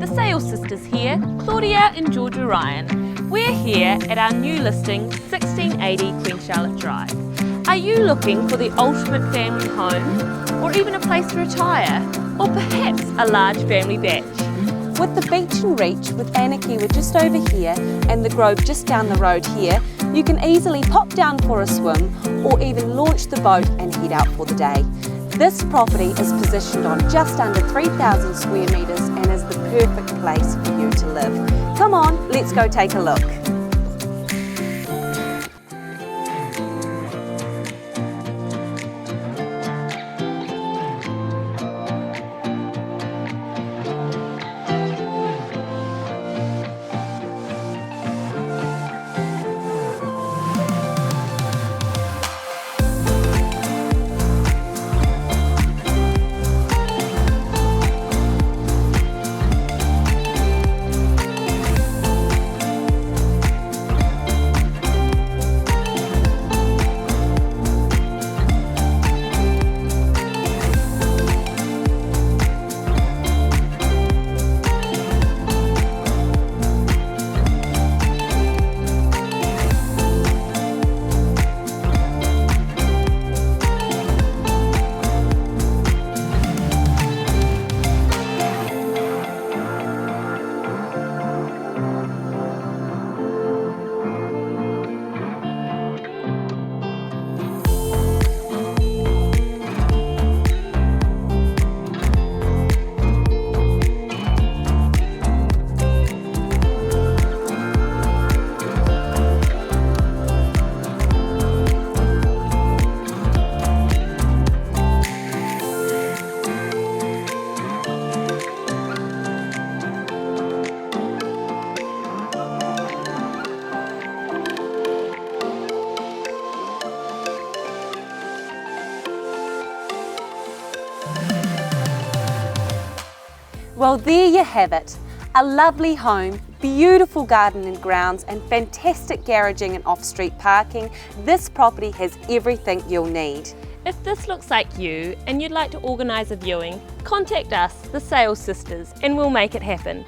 The Sales Sisters here, Claudia and Georgia Ryan. We're here at our new listing, 1680 Queen Charlotte Drive. Are you looking for the ultimate family home, or even a place to retire, or perhaps a large family bach? With the beach in reach, with Anakiwa just over here and the Grove just down the road here, you can easily pop down for a swim or even launch the boat and head out for the day. This property is positioned on just under 3,000 square metres and is the perfect place for you to live. Come on, let's go take a look. Well, there you have it. A lovely home, beautiful garden and grounds, and fantastic garaging and off-street parking. This property has everything you'll need. If this looks like you and you'd like to organise a viewing, contact us, the Sales Sisters, and we'll make it happen.